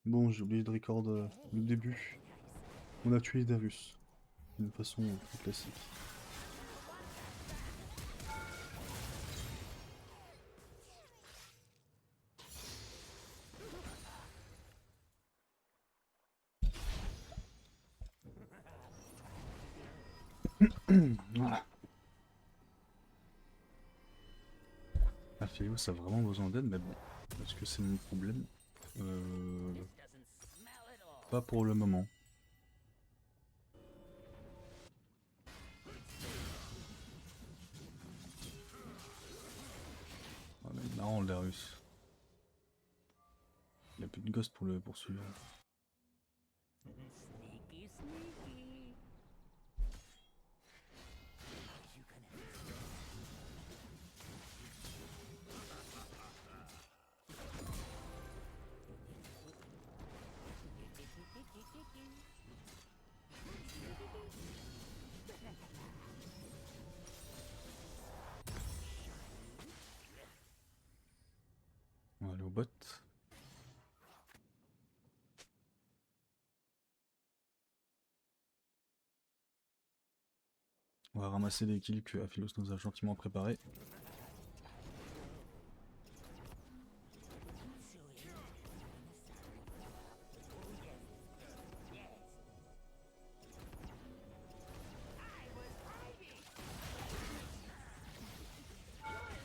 Bon, j'ai oublié de record le début. On a tué Darius d'une façon très classique. Voilà. Aphéos a vraiment besoin d'aide, mais bon, est-ce que c'est mon problème? Pas pour le moment. Ah, mais marrant le Darius. Il a plus de ghost pour le poursuivre. Sneaky, sneaky. You can On va aller au bot. On va ramasser les kills que Aphilos nous a gentiment préparés.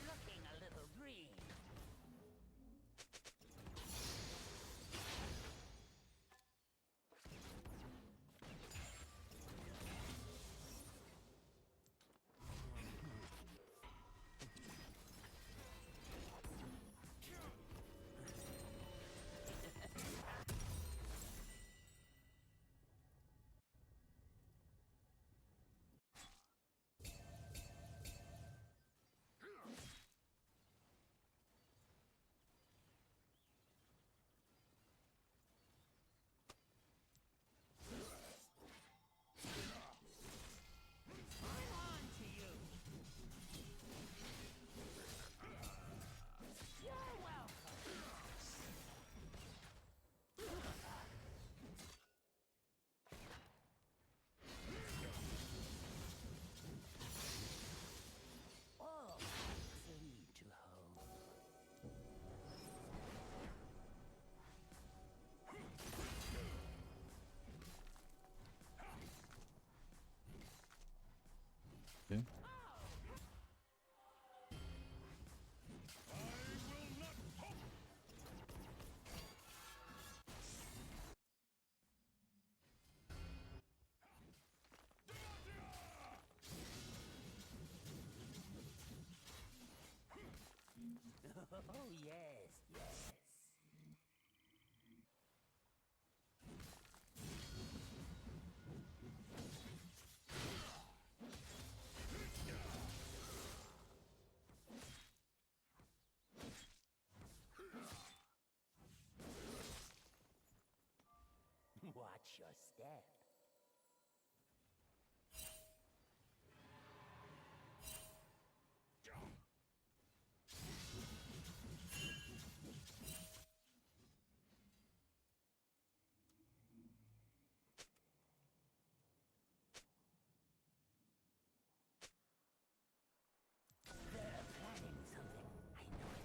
looking a little green. All paths lead to home. Ok. Oh, yes, yes. Watch your step. They're planning something. I know it.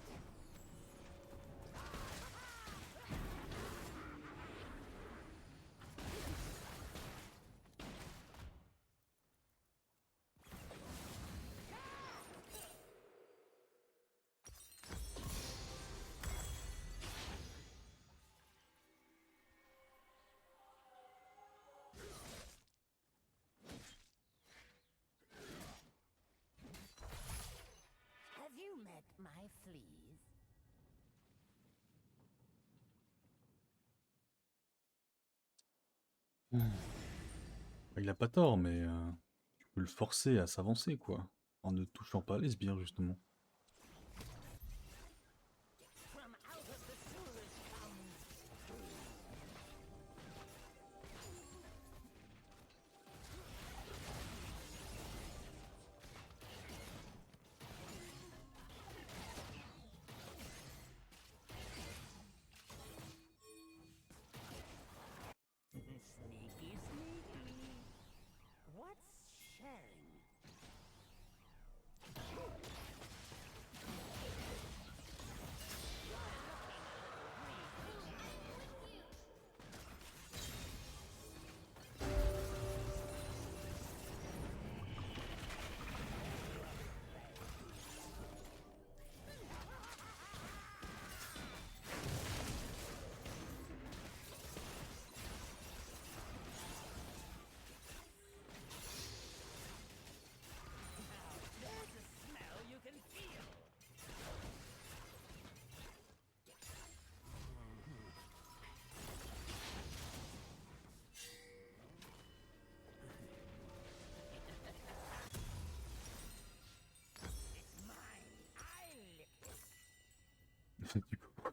Have you met my fleas? Il a pas tort, mais tu peux le forcer à s'avancer, quoi. En ne touchant pas les sbires, justement. From out of the sewers comes.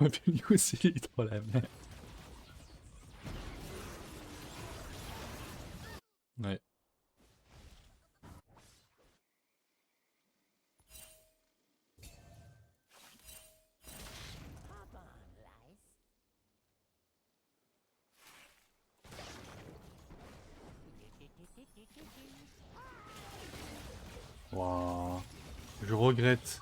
Papiliou, c'est il est trop la merde. Ouais. Hop on, Lice. Waouh. Je regrette.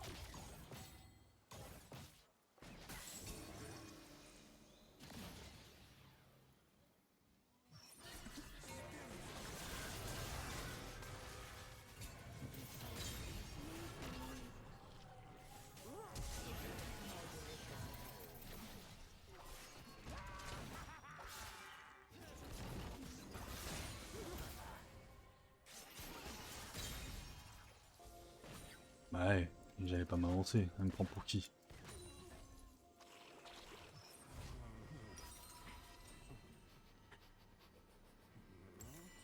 Bah ouais, j'allais pas m'avancer. Elle me prend pour qui?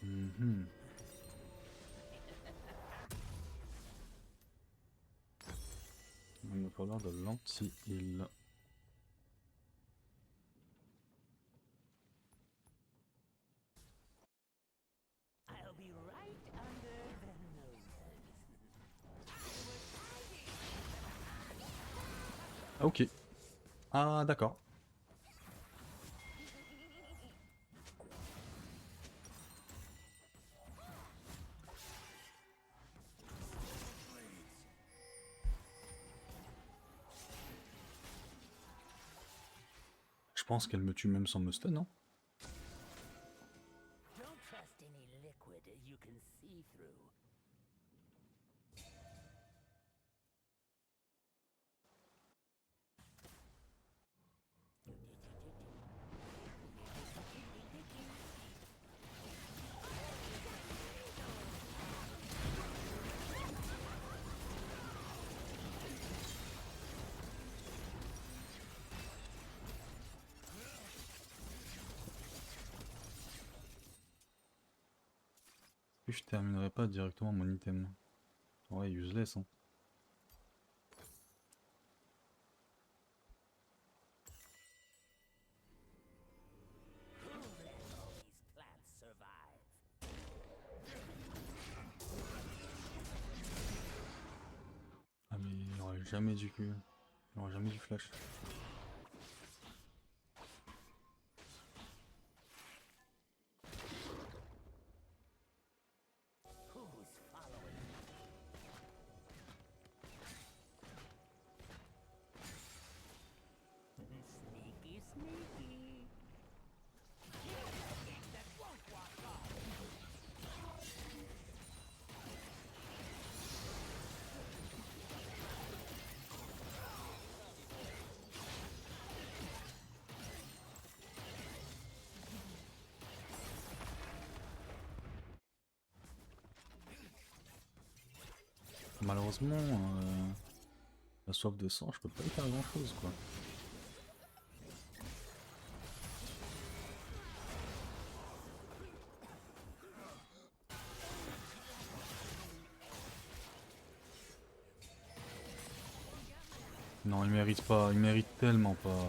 Mhm. Il va falloir de l'anti-heal. I'll be right under their noses. Ah, ok. Ah, d'accord. Je pense qu'elle me tue même sans me stun, non? Don't trust any liquid you can see through. Et je terminerai pas directement mon item. Ouais, useless, hein. Who let all these plants survive? Ah, mais il aurait jamais dû que. Il aurait jamais dû flash. Who's following? Sneaky, sneaky. That won't walk off. Malheureusement, la soif de sang, je peux pas y faire grand chose, quoi. Non, il mérite pas, il mérite tellement pas.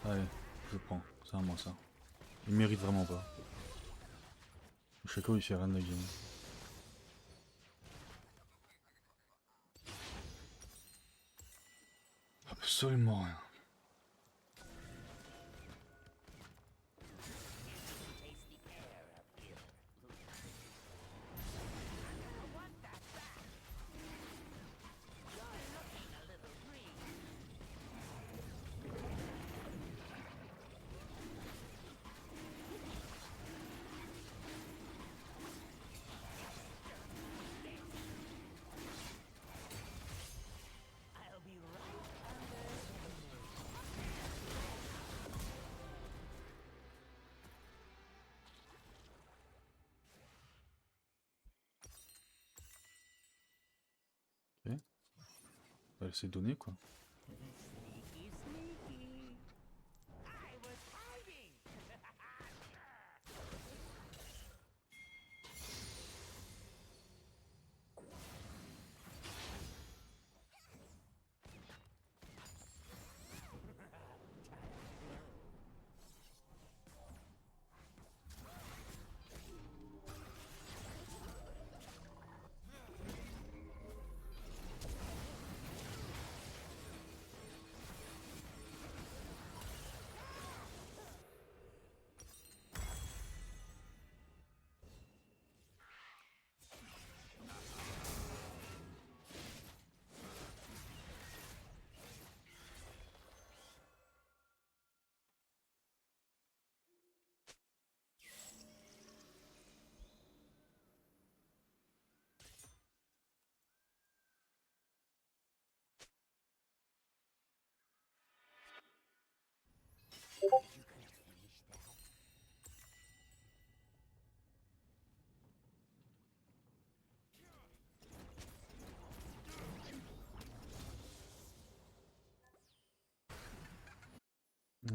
Allez, je prends, c'est à moi ça. Il mérite vraiment pas. Shaco il fait rien de la game. Absolument rien. Taste the air up here. I want that back. You're looking a little green. I'll be right under the nose. Ok. Bah, elle s'est donnée quoi. Sneaky, sneaky. I was hiding.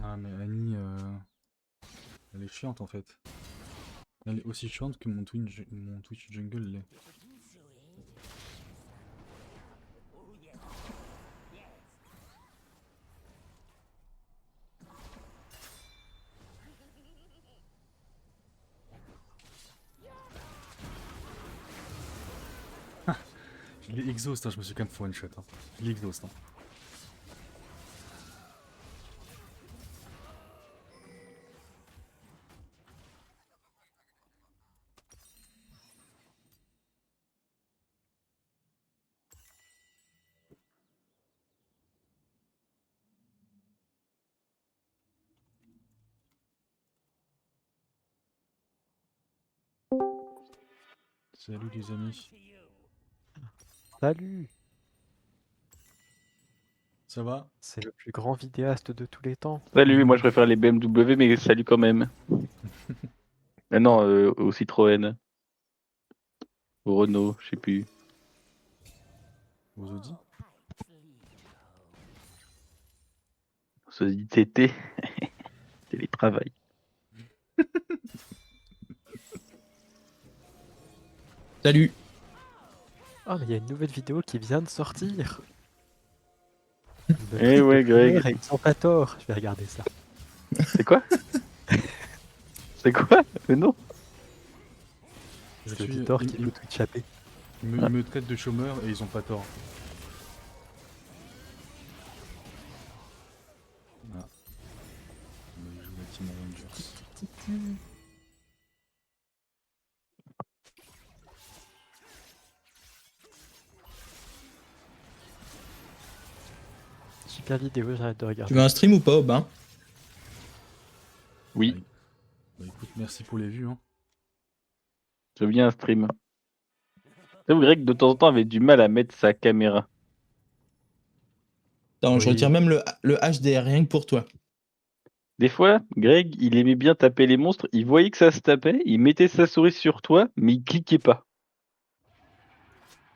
Ah mais Annie, elle est chiante en fait. Elle est aussi chiante que mon Twitch jungle l'est. Je l'ai exhaust, hein, je me suis quand même fait one shot. Hein. Je l'ai exhaust. Hein. Salut les amis. Salut! Ça va? C'est le plus grand vidéaste de tous les temps. Salut, moi je préfère les BMW, mais salut quand même. Ah non, au Citroën, au Renault, je sais plus. Aux Audi? Ça se dit TT, télétravail. Salut. Ah, mais il y a une nouvelle vidéo qui vient de sortir. Eh ouais, Greg. Ils sont pas tort. Je vais regarder ça. C'est quoi? C'est quoi? Non. Je C'est suis. l'auditeur qui peut Twitch AP. Ils me traitent de chômeur et ils ont pas tort. Ah. Mais je joue la Team Avengers. Super vidéo, j'arrête de Tu regarder. veux un stream ou pas, Aubin? Oui, Bah écoute, merci pour les vues. Hein. je viens un stream. J'avoue, Greg, de temps en temps, avait du mal à mettre sa caméra. Attends, je Oui. retire même le HDR rien que pour toi. Des fois, Greg, il aimait bien taper les monstres, il voyait que ça se tapait, il mettait sa souris sur toi, mais il cliquait pas.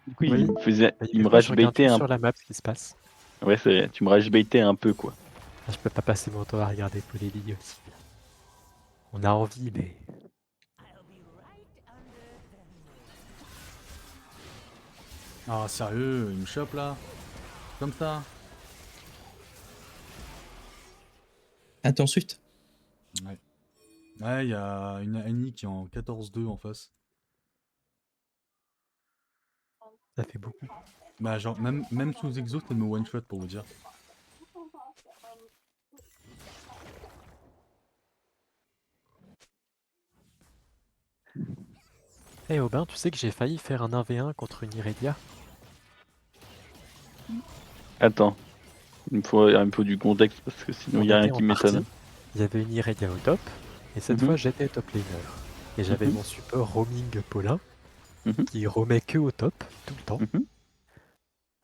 Du coup, Oui. il Des me fois, je regarde rage-baitait juste un sur peu. la map ce qui se passe. Ouais, c'est vrai, tu me rage-baitais un peu, quoi. Ah, je peux pas passer mon temps à regarder Polélie aussi. On a envie, mais. Ah sérieux, il me chope là? Comme ça? Attends, Swift. Ouais. Ouais, il y a une Annie qui est en 14-2 en face. Ça fait beaucoup. Bah genre, même sous exhaust, elle me one shot pour vous dire. Eh Aubin, tu sais que j'ai failli faire un 1v1 contre une Irelia? Attends, il me faut du contexte, parce que sinon, On il y a rien était en qui m'étonne. partie, il y avait une Irelia au top, et cette Mhm. fois j'étais top laner. Et j'avais Mhm. mon support roaming Paulin, Mhm. qui roamait que au top, tout le temps. Mhm.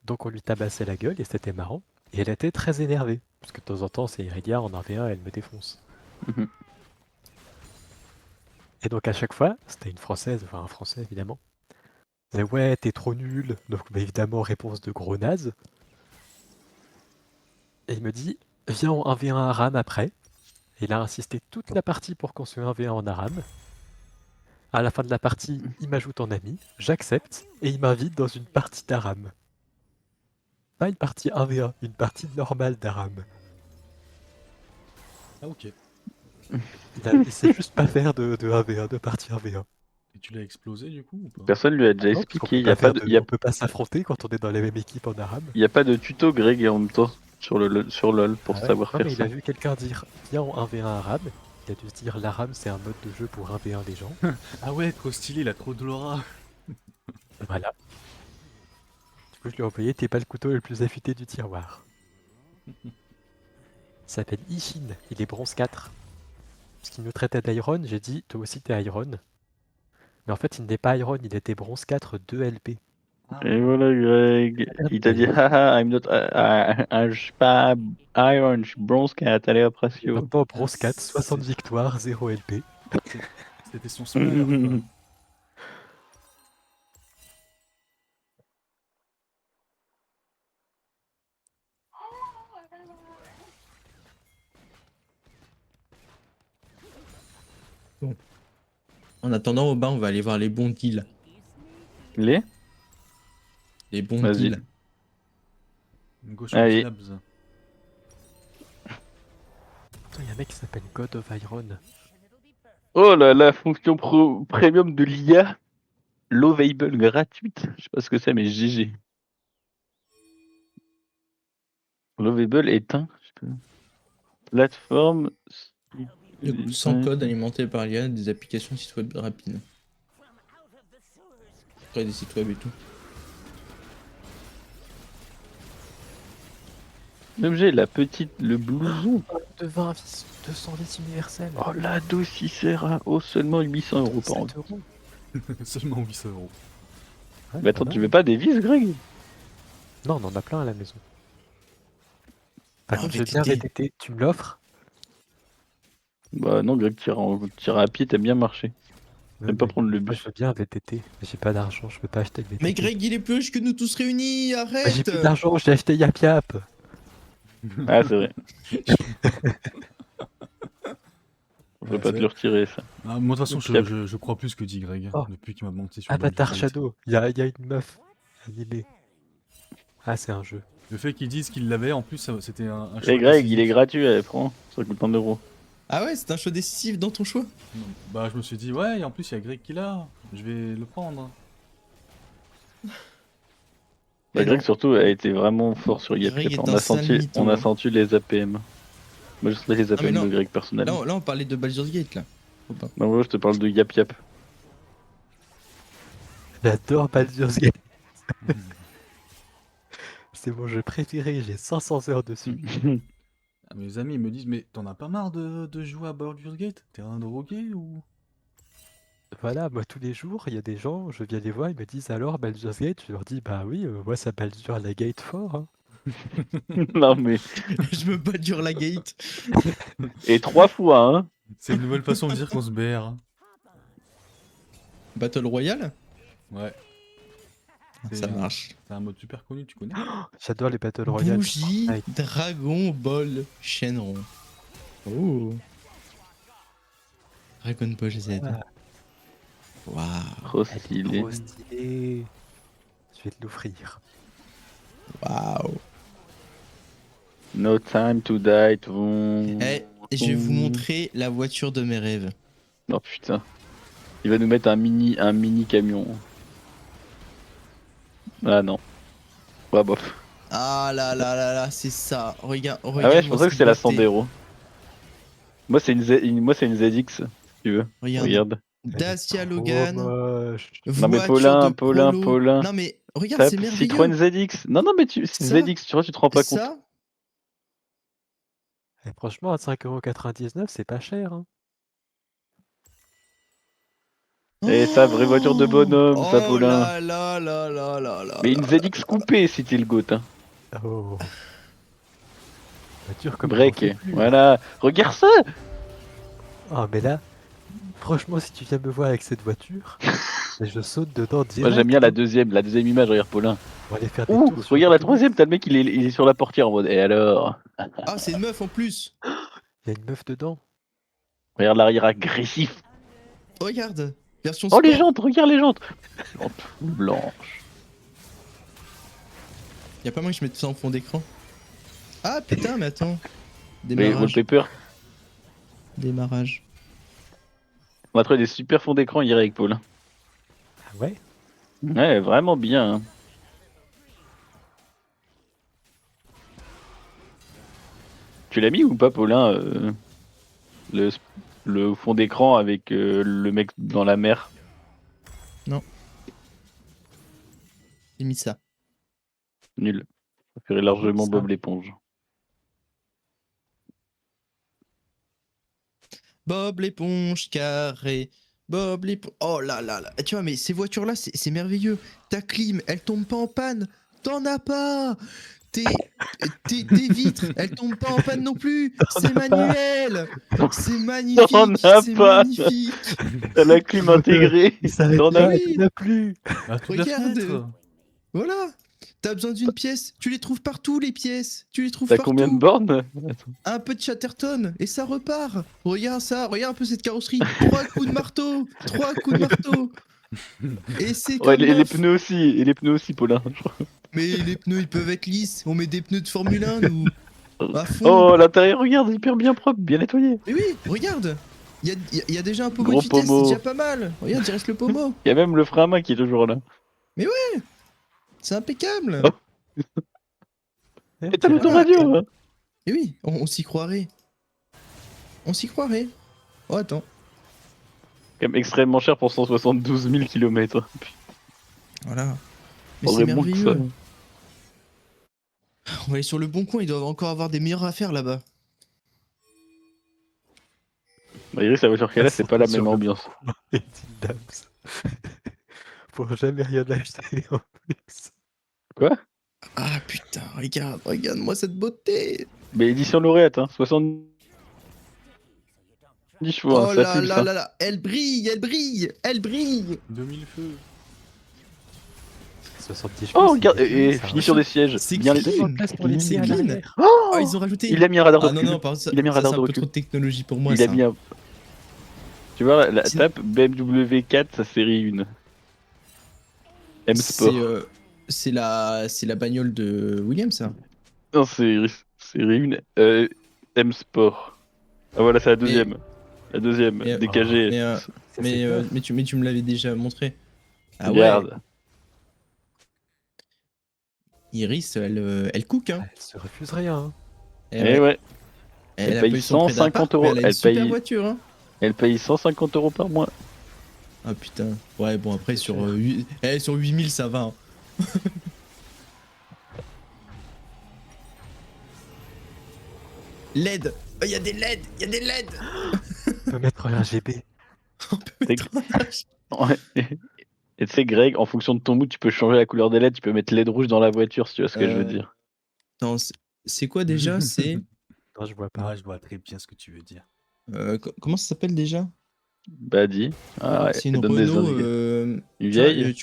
Donc on lui tabassait la gueule, et c'était marrant. Et elle était très énervée, parce que de temps en temps c'est Irelia en 1v1, elle me défonce. Mhm. Et donc à chaque fois, c'était une française, enfin un français évidemment. Elle disait ouais, t'es trop nul. Donc bah, évidemment, réponse de gros naze. Et il me dit, viens en 1v1 Aram après. Et il a insisté toute la partie pour qu'on se 1v1 en Aram. À la fin de la partie, il m'ajoute en ami, j'accepte, et il m'invite dans une partie d'Aram. Pas une partie 1v1, une partie normale d'Aram. Ah ok. Il sait juste pas faire de 1v1, de partie 1v1. Et tu l'as explosé du coup ou pas? Personne lui a déjà Non, parce qu'on expliqué. peut Il n'y a pas pas faire de, de, on peut pas s'affronter quand on est dans la même équipe en Aram. il y a pas de tuto Greg et en même temps sur sur LoL pour Ah ouais. savoir Non faire mais il ça. a vu quelqu'un dire viens en 1v1 Aram. Il a dû se dire l'Aram c'est un mode de jeu pour 1v1 des gens. Ah ouais, trop stylé, il a trop de l'aura. Et voilà. Du coup je lui ai envoyé t'es pas le couteau le plus affûté du tiroir. Il s'appelle Ishin, il est bronze 4. Parce qu'il nous traitait d'Iron, j'ai dit toi aussi t'es Iron. Mais en fait il n'est pas Iron, il était bronze 4 2 LP. Ah Et ouais. voilà Greg. Il t'a dit haha, I'm not, je suis pas Iron, je suis Bronze Cat, allez hop ratio. Maintenant Ah, bronze 4, 60 victoires, 0 LP. c'était son smurf quoi. Bon. En attendant, Aubin, on va aller voir les bons deals. Les Les bons Vas-y. deals. Gauche Allez. Labs. Attends, il y a un mec qui s'appelle God of Iron. Oh là là, fonction premium de l'IA. Lovable gratuite. Je sais pas ce que c'est, mais GG. Lovable éteint. Plateforme. Du coup, sans code alimenté par l'IA, des applications sites web rapides. Après des sites web et tout. Même j'ai la petite, le blouson. De 20 vis, 200 vis universels. Oh la docicera. Oh, seulement 800 euros par an. 7 euros. Seulement 800 euros. Ouais, Mais attends, pas tu mal. veux pas des vis, Greg? Non, on en a plein à la maison. Par Ah, contre, je veux bien VTT. VTT, tu me l'offres? Bah non, Greg, tire à pied, t'aimes bien marcher. Ouais, T'aimes pas mais prendre le moi, bus. je veux bien un VTT, mais j'ai pas d'argent, je peux pas acheter le VTT. Mais Greg, il est plus riche que nous tous réunis, Bah, j'ai arrête! plus d'argent, j'ai acheté Yap Yap. Ah, c'est vrai. On peut Ouais, pas c'est te le retirer, ça. Ah, moi, de toute façon, Cap. je crois plus ce que dit Greg, Oh. depuis qu'il m'a monté sur Avatar Baldur's Gate. Shadow, il y a une meuf. Il est. Ah, c'est un jeu. Le fait qu'ils disent qu'il l'avait, en plus, c'était un Et choix Greg, il est décisif. gratuit, allez, prends. Ça coûte 1 euro. Ah ouais, c'est un choix décisif dans ton choix. Non. Bah, je me suis dit, ouais, et en plus, il y a Greg qui l'a. Je vais le prendre. Bah, Et Greg, non. surtout, a été vraiment fort sur Greg Yapyap. est On un a sale senti, mytho, on a hein. senti les APM. Moi, je sentais les APM non. de Greg personnellement. Là, on parlait de Baldur's Gate, là. Faut pas. Non, moi, je te parle de Yapyap. J'adore Baldur's Gate. C'est mon jeu préféré, j'ai 500 heures dessus. Ah, mes amis me disent, mais t'en as pas marre de jouer à Baldur's Gate? T'es un drogué ou... Voilà, moi tous les jours, il y a des gens, je viens les voir, ils me disent alors Baldur's Gate, je leur dis bah oui, moi ça Baldur la Gate fort. Hein. Non, mais. Je me bats dur la gate. Et 3 fois, hein. C'est une nouvelle façon de dire qu'on se BR. Battle Royale? Ouais. C'est Ça marche. c'est un mode super connu, tu connais? J'adore les Battle Royale. Bougie, Fortnite. Dragon Ball Shenron. Oh. Dragon Ball Z. Ah. Waouh. Trop Elle est stylé. trop stylée. Je vais te l'offrir. Waouh. No time to die. Toum. Eh, je vais vous montrer la voiture de mes rêves. Oh putain. Il va nous mettre un mini camion. Ah non. Ouais, bof. Ah là là là là, c'est ça. Regarde, Ah ouais, je pensais que c'était la beauté. Sandero. Moi, c'est une ZX, si tu veux. Regarde. Regarde. Dacia Elle est Logan. trop moche. Non, mais voiture Paulin, de polo. Paulin. Non mais regarde, Tape c'est merveilleux. Citroën ZX. Non, mais c'est Ça, une ZX, tu vois, tu te rends pas compte. Ça, Et franchement, à 5,99€, c'est pas cher. Hein. Et ça, vraie voiture de bonhomme, ça, oh Paulin. là là là là là là. Mais une ZX coupée, si t'es le goat. Hein. Oh. Voiture comme Break. on en fait plus. Voilà. Regarde ça. Ah mais là, franchement, si tu viens me voir avec cette voiture, mais je saute dedans direct. Moi, j'aime bien la deuxième image, regarde, Paulin. On va aller faire des Ouh, tours sur regarde la l'autoroute. troisième, t'as le mec, il est sur la portière en mode. Et alors? Ah, c'est une meuf en plus. Il y a une meuf dedans. Regarde l'arrière agressif. Regarde, version Oh, sport. les jantes, regarde les jantes. Lampe blanche. Y a pas moyen que je mette ça en fond d'écran. Ah putain, mais attends. Mais Démarrage. wallpaper. Démarrage. On va trouver des super fonds d'écran hier avec Paulin. Ah ouais. Ouais, vraiment bien. Hein. Tu l'as mis ou pas, Paulin le fond d'écran avec le mec dans la mer? J'ai mis ça. Nul. Ça ferait largement Ça. Bob l'éponge. Bob l'éponge carré. Bob l'éponge. Oh là là là. Tu vois, mais ces voitures-là, c'est merveilleux. Ta clim, elle tombe pas en panne. T'en as pas. Tes vitres, elles tombent pas en panne non plus. C'est manuel. C'est magnifique. T'en as C'est pas. magnifique. T'as la clim intégrée. Il s'arrête T'en là, as- il n'y en a plus. Ah, toute la Regarde. fenêtre. Voilà. T'as besoin d'une pièce, tu les trouves partout les pièces. Tu les trouves T'as partout. combien de bornes? Attends. Un peu de Chatterton et ça repart. Regarde ça, regarde un peu cette carrosserie. 3 coups de marteau, 3 coups de marteau. Et c'est Ouais, comme les neuf. pneus aussi, et les pneus aussi, Paulin. je crois. Mais les pneus ils peuvent être lisses. On met des pneus de Formule 1 nous. À fond. Oh, l'intérieur, regarde, hyper bien propre, bien nettoyé. Mais oui, regarde. Il y a déjà un pommeau Gros de vitesse, c'est pommeau. déjà pas mal. Regarde, il reste le pommeau. Il y a même le frein à main qui est toujours là. C'est impeccable. Oh. Et t'as direct. l'autoradio, hein. Et oui, on s'y croirait. On s'y croirait. Oh, attends. Quand même extrêmement cher pour 172 000 km. Voilà. Mais Faudrait c'est moins que ça. merveilleux. On va aller sur le bon coin, ils doivent encore avoir des meilleures affaires là-bas. Bah, Iris, la voiture qu'elle a, c'est pas la Sur même le- ambiance. Et Dams. Pour jamais rien acheter en plus. Quoi? Ah putain, regarde-moi cette beauté. Mais édition lauréate, hein, 70 chevaux, hein, Oh ça là pulse. là Hein. là là, elle brille, elle brille, elle brille. 2000 feux. 70 Oh, chevaux, regarde, c'est et ça, fini hein. sur des sièges. C'est Bien les... clean. Tellement de place pour les C'est lier à clean. l'arrière. Oh, Oh, ils ont rajouté. il a mis un radar de Ah non, recul. non, par contre, Il a mis un ça, radar c'est de un peu recul. trop de technologie pour moi. Il a ça. mis un... Tu vois, la C'est- tape BMW 4, sa série 1. M Sport. C'est la bagnole de William, ça. Non, c'est série 1. M Sport. Ah voilà, c'est la deuxième. La deuxième, mais- DKG. Mais, Ça, c'est neuf. mais tu me l'avais déjà montré. Ah ouais, Regarde. Iris, elle cook, hein. Elle se refuse rien. Hein. Eh Eh ouais. ouais, Elle elle a paye pas eu son prêt 150 d'appart, euros. mais elle a une Elle super paye- voiture, hein. elle paye 150 euros par mois. Ah putain. Ouais, bon, après, C'est sur, cher. sur 8000, ça va. Hein. LED. Il y a des LED. Il y a des LED. On peut mettre un RGB. Ouais. Et tu sais, Greg, en fonction de ton mood, tu peux changer la couleur des LED. Tu peux mettre LED rouge dans la voiture, si tu vois ce que je veux dire. Attends, c'est quoi déjà? C'est. Non, je vois pas. Ouais, je vois très bien ce que tu veux dire. Comment ça s'appelle déjà? Bah, dis. Ah ouais, C'est une elle donne des Renault. indications. Une Tu vois, vieille.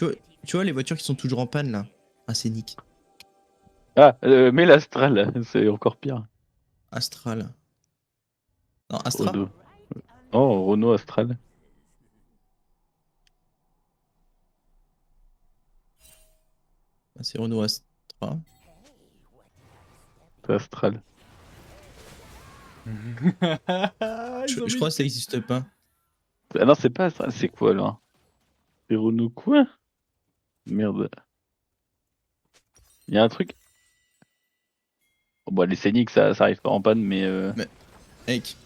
tu vois les voitures qui sont toujours en panne là? Un Scénic. Ah, mais l'Astral, c'est encore pire. Astral. Non, Astra? Renault. Oh, Renault Astral. Ah, c'est Renault Astra. C'est Astral. Je crois que ça existe pas. Ah non, c'est pas Astral, c'est quoi alors? C'est Renault quoi? Merde. Il y a un truc. Oh, bah, les Scénic, ça arrive pas en panne, mais. Mec,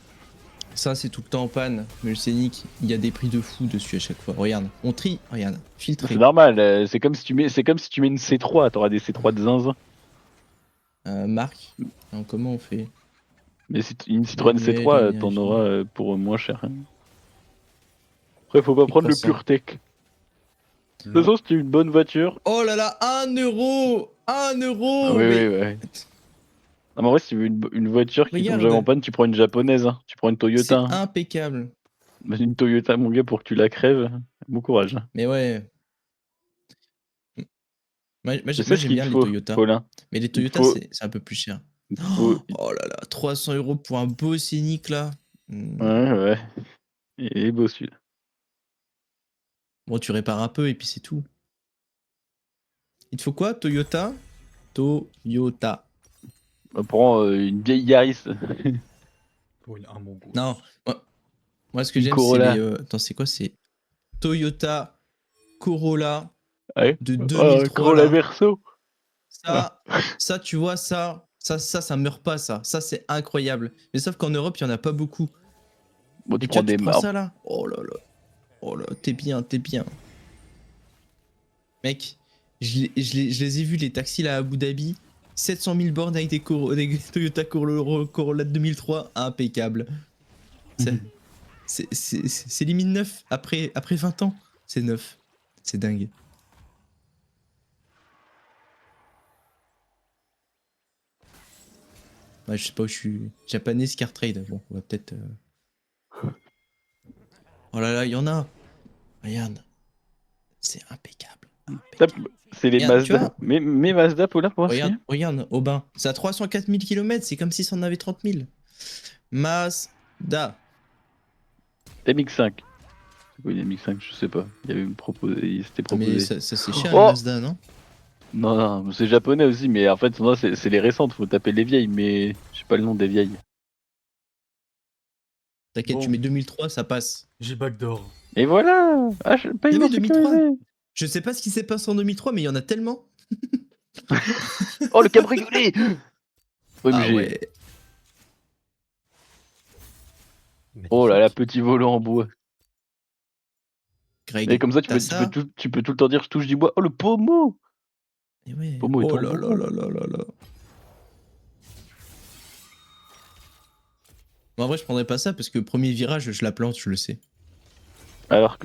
ça c'est tout le temps en panne. Mais le Scénic, il y a des prix de fou dessus à chaque fois. Regarde, on trie, regarde, filtré. C'est normal, c'est comme si tu mets une C3, t'auras des C3 de zinzin. Marque. Alors, comment on fait? Mais si une Citroën Manuel, C3, énergie. t'en auras pour moins cher. Hein. Après, faut pas prendre le croissant. pur tech. De toute façon, c'est une bonne voiture. Oh là là, 1 euro! 1 euro! Ah, oui, mais- oui, ouais. Non, mais en vrai, si tu veux une voiture qui tombe Regarde. jamais en panne, tu prends une japonaise. Hein. Tu prends une C'est Toyota. Hein. impeccable. Mais une Toyota, mon gars, pour que tu la crèves, bon courage. Hein. Mais ouais. Moi, Je sais j'aime ce bien qu'il te les faut, Toyota. Paulin. Mais les Toyota, faut- c'est un peu plus cher. Il te faut- Oh là là, 300 euros pour un beau Scénic là. Ouais, ouais. Et beau celui-là. Bon, tu répares un peu et puis c'est tout. Il te faut quoi, Toyota? Toyota. On prend une vieille Yaris. Oh, il a un bon goût. Non, moi ce que Une j'aime c'est Corolla. les. Attends, c'est quoi? C'est Toyota Corolla Ouais. de Oh, 2003. Corolla Là. Verso. Ça, tu vois, ça meurt pas, ça. Ça, c'est incroyable. Mais sauf qu'en Europe, il y en a pas beaucoup. Bon, Et tu tu vois, prends des tu prends marques. ça là. Oh là là. Oh là, t'es bien, t'es bien. Mec, je les ai vus, les taxis là à Abu Dhabi. 700 000 bornes avec des Toyota Corolla de 2003. Impeccable. C'est limite neuf. Après 20 ans, c'est neuf. C'est dingue. Ouais, je sais pas où je suis. Japanese Car Trade. Bon, on va peut-être. Oh là là, il y en a. Regarde. C'est impeccable. Tape- C'est les Regarde, tu Mazda. vois. Mais Mazda, Paula, pour voir si. Regarde, Aubin. C'est à 304 000 km, c'est comme si ça en avait 30 000. Mazda. MX5. Oui, MX5, je sais pas. Il y avait il s'était proposé. Mais ça c'est cher, Oh la Mazda, non? Non, non, c'est japonais aussi, mais en fait, non, c'est les récentes, faut taper les vieilles, mais je sais pas le nom des vieilles. T'inquiète, Bon. tu mets 2003, ça passe. J'ai backdoor. Et voilà. Ah, je paye Il y mon avait 2003. sécurisé. Je sais pas ce qui s'est passé en 2003, mais il y en a tellement. Oh, le cabriolet. Ah OMG. ouais. Oh là là, Magnifique. petit volant en bois. Greg, Et comme ça, t'as ça. tu peux tout le temps dire je touche du bois. Oh, le pommeau. Et ouais. Pommeau est Oh en là bois. là là là là là. Bon, en vrai, je prendrais pas ça parce que premier virage, je la plante, je le sais. Alors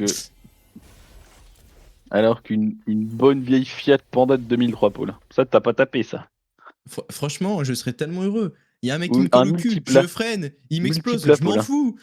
qu'une bonne vieille Fiat Panda de 2003, Paul. Ça, t'as pas tapé, ça. Franchement, je serais tellement heureux. Il y a un mec Ou qui me colle un au cul, multiplat. je freine, il m'explose, Multiplat, je m'en Paulin. fous.